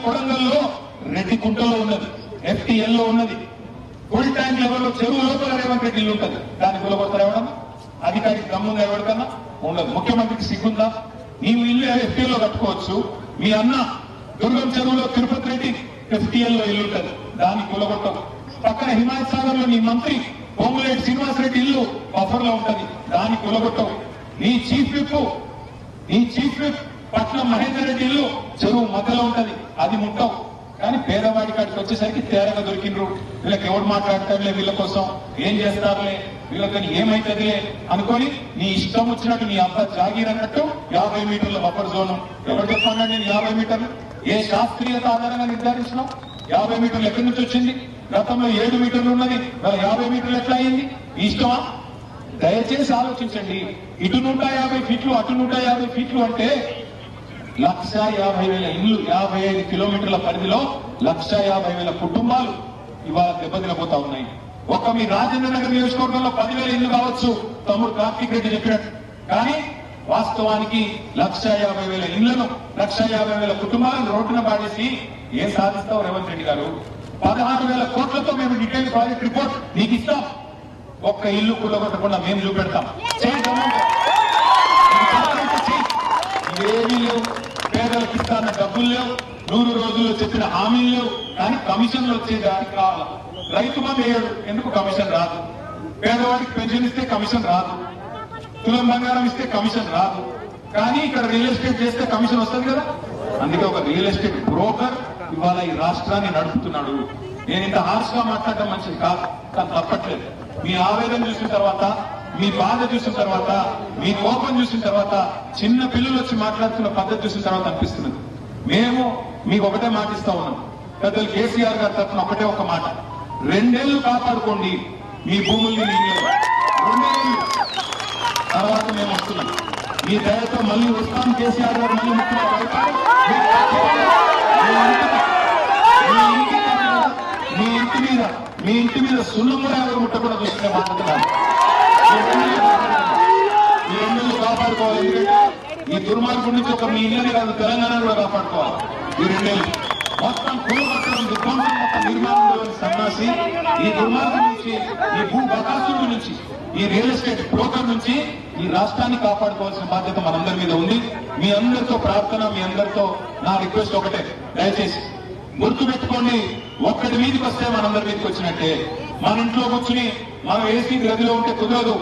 కొడంగల్లో రెడ్డికుంటలో ఉన్నది, FTL లో ఉన్నది, ఫుల్ ట్యాంక్ లెవెల్లో చెరువు లోపల రేవంత్ రెడ్డి ఇల్లు ఉంటుంది. దాన్ని కూలగొడతారు ఎవడన్నా? అధికారికి దమ్ముందా ఎవరికన్నా? ఉండదు. ముఖ్యమంత్రికి సిగ్గుందా? నీవు ఇల్లు FTL లో కట్టుకోవచ్చు, మీ అన్న దుర్గం చెరువులో తిరుపతి రెడ్డి FTL లో ఇల్లు ఉంటుంది, దాన్ని కూలగొట్టవు. పక్కన హిమాయత్ సాగర్ లో నీ మంత్రి పొంగులేటి శ్రీనివాసరెడ్డి ఇల్లు బఫర్ లో ఉంటది, దాన్ని కూలగొట్టవు. నీ చీఫ్ విప్ పట్నం మహేందర్ రెడ్డి ఇల్లు చెరువు మధ్యలో ఉంటది, అది ముట్టవు. కానీ పేదవాడి కాడికి వచ్చేసరికి తేరగా దొరికిండ్రు. వీళ్ళకి ఎవరు మాట్లాడతారులే, వీళ్ళ కోసం ఏం చేస్తారులే, వీళ్ళకని ఏమైతుందిలే అనుకొని నీ ఇష్టం వచ్చినట్టు నీ అంతా జాగీర్ అన్నట్టు 50 మీటర్ల బఫర్ జోన్. ఎవరు చెప్పన్నా నేను 50 మీటర్లు ఏ శాస్త్రీయత ఆధారంగా నిర్ధారించినావు? 50 మీటర్లు ఎక్కడి నుంచి వచ్చింది? గతంలో 7 మీటర్లు ఉన్నది, 50 మీటర్లు ఎట్లా అయింది? ఈ ఇష్టమా? దయచేసి ఆలోచించండి. ఇటు 150 ఫీట్లు, అటు 150 ఫీట్లు అంటే 1,50,000 ఇల్లు, 55 కిలోమీటర్ల పరిధిలో 1,50,000 కుటుంబాలు ఇవాళ దెబ్బతినపోతా ఉన్నాయి. ఒక మీ రాజేంద్ర నగర్ నియోజకవర్గంలో 10,000 ఇల్లు కావచ్చు, తమ్ముడు కార్తీక్ రెడ్డి చెప్పినట్టు. కానీ వాస్తవానికి 1,50,000 ఇళ్లను, 1,50,000 కుటుంబాలను రోడ్డున పాడేసి ఏం సాధిస్తావు రేవంత్ రెడ్డి గారు? 16,000 కోట్లతో మేము డీటెయిల్ ప్రాజెక్ట్ రిపోర్ట్ నీకు ఇస్తాం. ఒక్క ఇల్లు కూలగొట్టకుండా మేము చూపెడతాం. ఇవేమీ లేవు, పేదలకు ఇస్తాన్న డబ్బులు లేవు, 100 రోజుల్లో చెప్పిన హామీలు లేవు. కానీ కమిషన్లు వచ్చే దానికి కావాలి. రైతు బంధు వేయడు, ఎందుకు కమిషన్ రాదు? పేదవాడికి పెన్షన్ ఇస్తే కమిషన్ రాదు, తులం బంగారం ఇస్తే కమిషన్ రాదు. కానీ ఇక్కడ రియల్ ఎస్టేట్ చేస్తే కమిషన్ వస్తుంది కదా. అందుకే ఒక రియల్ ఎస్టేట్ బ్రోకర్ ఇవాళ ఈ రాష్ట్రాన్ని నడుపుతున్నాడు. నేను ఇంత హార్ష్ గా మాట్లాడటం మంచిది కాదు, కానీ తప్పట్లేదు. మీ ఆవేదన చూసిన తర్వాత, మీ బాధ చూసిన తర్వాత, మీ కోపం చూసిన తర్వాత, చిన్న పిల్లలు వచ్చి మాట్లాడుతున్న పద్ధతి చూసిన తర్వాత అనిపిస్తున్నది. మేము మీకు ఒకటే మాట ఇస్తా ఉన్నాం. పెద్దలు కేసీఆర్ గారి తరఫున ఒకటే ఒక మాట, 2 ఏళ్లు కాపాడుకోండి మీ భూముల్ని, నీళ్ళు 2 ఏళ్లు తర్వాత మేము వస్తున్నాం. మీ దయతో మళ్ళీ వస్తాం. కేసీఆర్ గారు మళ్ళీ ముఖ్యమంత్రి అవుతారు. మీ ఇంటి మీద సున్నం కూడా ఎవరు ముట్టకుండా చూసుకునే బాధ్యత కాదు. ఈ 2 ఏళ్లు కాపాడుకోవాలి. ఎందుకంటే ఈ దుర్మార్గం నుంచి ఒక మీ ఇళ్ళని కాదు, తెలంగాణ కూడా కాపాడుకోవాలి. ఈ 2 ఏళ్లు మొత్తం కూలగొట్టడం, విధ్వంసం, మొత్తం నిర్మాణంలోని సన్నాసి ఈ దుర్మార్గం నుంచి, ఈ భూ బకాసురుడి నుంచి, ఈ రియల్ ఎస్టేట్ బ్రోకర్ నుంచి ఈ రాష్ట్రాన్ని కాపాడుకోవాల్సిన బాధ్యత మనందరి మీద ఉంది. మీ అందరితో ప్రార్థన, మీ అందరితో నా రిక్వెస్ట్ ఒకటే, దయచేసి గుర్తు పెట్టుకోండి. ఒక్కటి మీదకి వస్తే మనందరి మీదకి వచ్చినట్టే. మన ఇంట్లో కూర్చుని మనం ఏసీ గదిలో ఉంటే కుదరదు.